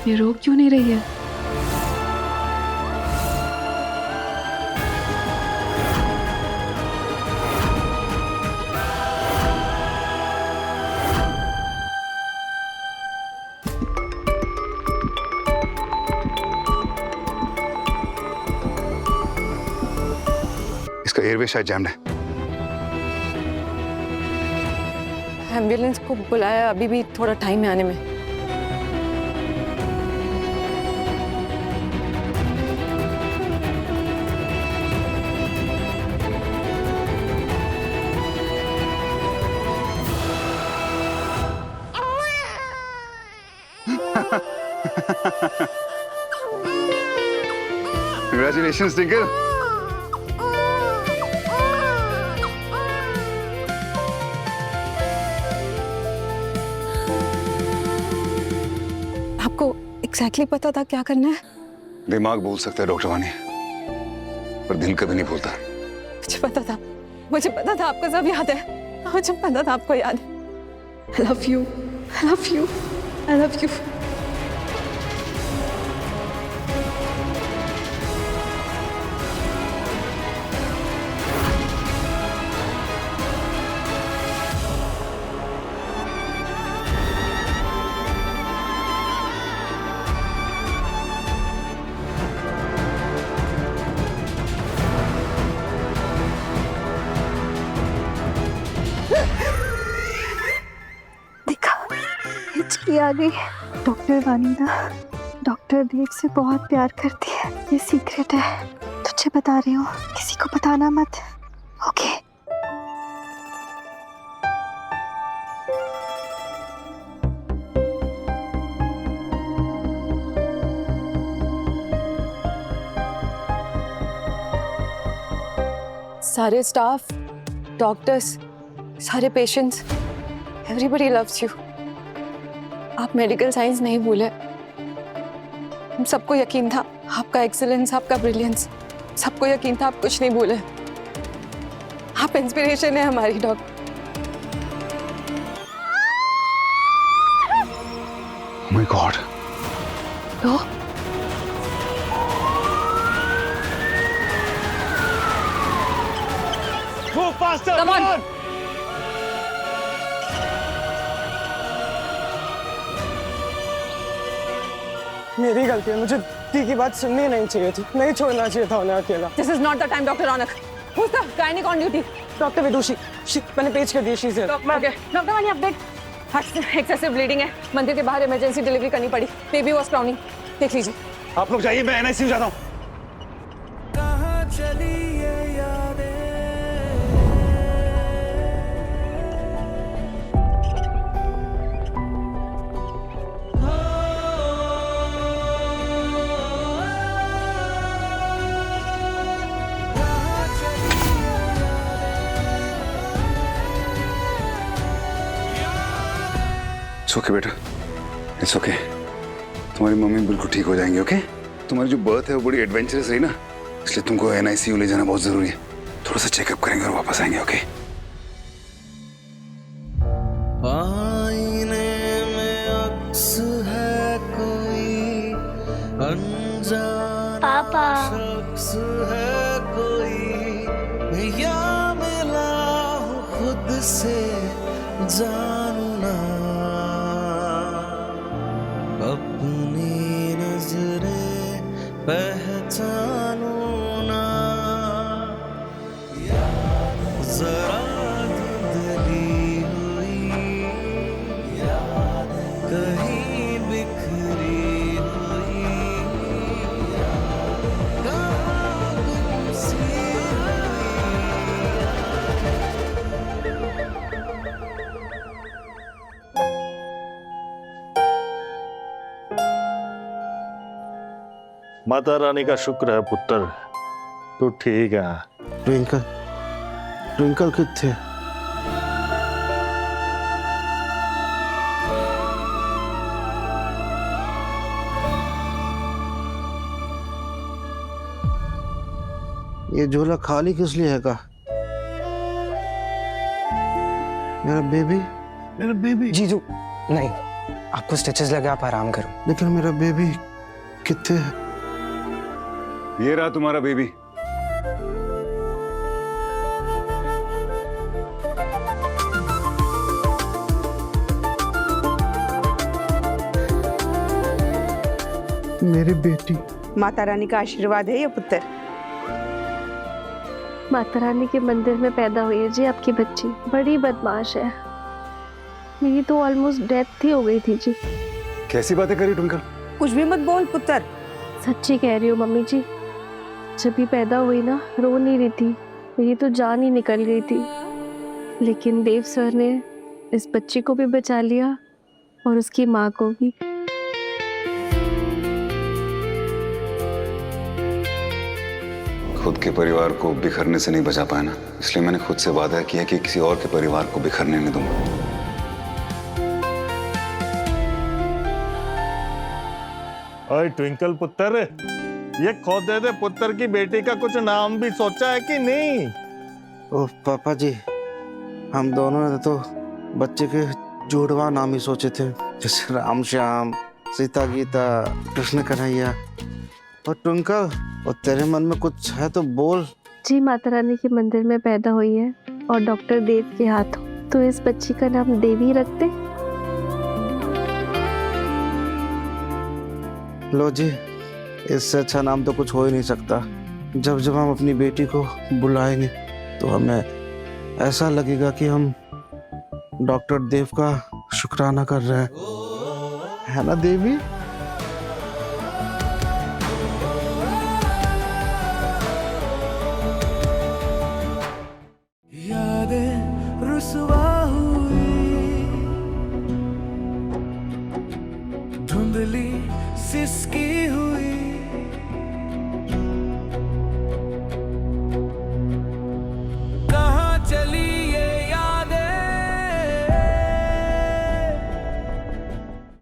ये रोक क्यों नहीं रही है? इसका एयरवे शायद जैम्ड है। एम्बुलेंस को बुलाया, अभी भी थोड़ा टाइम है आने में। Congratulations, Tinker. आपको एग्जैक्टली पता था क्या करना है? दिमाग बोल सकता है डॉक्टर वानी, पर दिल कभी नहीं बोलता। मुझे पता था, मुझे पता था आपको सब याद है। मुझे पता था आपको याद है। I love you, I love you, I love you. हिचकी आ गई। डॉक्टर वानी ना डॉक्टर देव से बहुत प्यार करती है, ये सीक्रेट है। तुझे बता रही हूँ, किसी को बताना मत, ओके? सारे स्टाफ, डॉक्टर्स, सारे पेशेंट्स, एवरीबडी लव्स यू। आप मेडिकल साइंस नहीं भूले। हम सबको यकीन था आपका एक्सीलेंस, आपका ब्रिलियंस, सबको यकीन था आप कुछ नहीं भूले। आप इंस्पिरेशन है हमारी डॉक्टर। Oh my God. तो Move faster! Come on. मेरी गलती है, मुझे दी की बात सुननी नहीं चाहिए थी, नहीं छोड़ना चाहिए था उन्हें अकेला। This is not the time, Dr. Ronak. Who's the gynaec on duty? Doctor Vidushi, मैंने पेज कर दिया, शी से। Okay. Doctor Wani update. Excessive bleeding है, मंदिर के बाहर इमरजेंसी डिलीवरी करनी पड़ी। बेबी वॉज क्राउनिंग, देख लीजिए। आप लोग जाइए, मैं एनआईसीयू जाता हूँ। It's okay बेटा, It's okay. तुम्हारी मम्मी बिल्कुल ठीक हो जाएंगी, ओके? तुम्हारी जो बर्थ है वो बड़ी एडवेंचरस रही ना, इसलिए तुमको एनआईसीयू ले जाना बहुत जरूरी है। थोड़ा सा चेकअप करेंगे और वापस आएंगे, ओके? आईने में अक्स है कोई अनजाना शख्स है कोई, या मिला हूँ खुद से जानू ना, अपनी नजरें पहचानू ना, जरा धुंधली हुई कहीं बिखरी हुई, कहाँ गुम सी माता रानी का शुक्र है पुत्र, तू ठीक है। ट्विंकल, ट्विंकल किथे? ये झोला खाली किस लिए है का? मेरा बेबी, मेरा बेबी। जीजू नहीं, आपको स्टिचेस लगे, आप आराम करो। लेकिन मेरा बेबी कितने है? ये रहा तुम्हारा बेबी। मेरी बेटी। माता रानी का आशीर्वाद है ये पुत्र। माता रानी के मंदिर में पैदा हुई है जी आपकी बच्ची। बड़ी बदमाश है, मेरी तो ऑलमोस्ट डेथ ही हो गई थी जी। कैसी बातें करी ट्विंकल? कुछ भी मत बोल पुत्र। सच्ची कह रही हूँ मम्मी जी, जब भी पैदा हुई ना रो नहीं रही थी, मेरी तो जान ही निकल गई थी। लेकिन देव सर ने इस बच्ची को भी बचा लिया और उसकी माँ को भी। खुद के परिवार को बिखरने से नहीं बचा पाया ना, इसलिए मैंने खुद से वादा किया कि किसी और के परिवार को बिखरने नहीं दूंगा। ओए ट्विंकल पुत्र, ये खोदे दे पुत्र की बेटी का कुछ नाम भी सोचा है कि नहीं? ओह पापा जी, हम दोनों ने तो बच्चे के जुड़वा नाम ही सोचे थे, जैसे राम श्याम, सीता गीता, कृष्ण कन्हैया। और ट्विंकल, और तेरे मन में कुछ है तो बोल। जी माता रानी के मंदिर में पैदा हुई है और डॉक्टर देव के हाथों, तो इस बच्ची का नाम देवी रखते। लो जी, इससे अच्छा नाम तो कुछ हो ही नहीं सकता। जब जब हम अपनी बेटी को बुलाएंगे तो हमें ऐसा लगेगा कि हम डॉक्टर देव का शुक्राना कर रहे हैं, है ना देवी?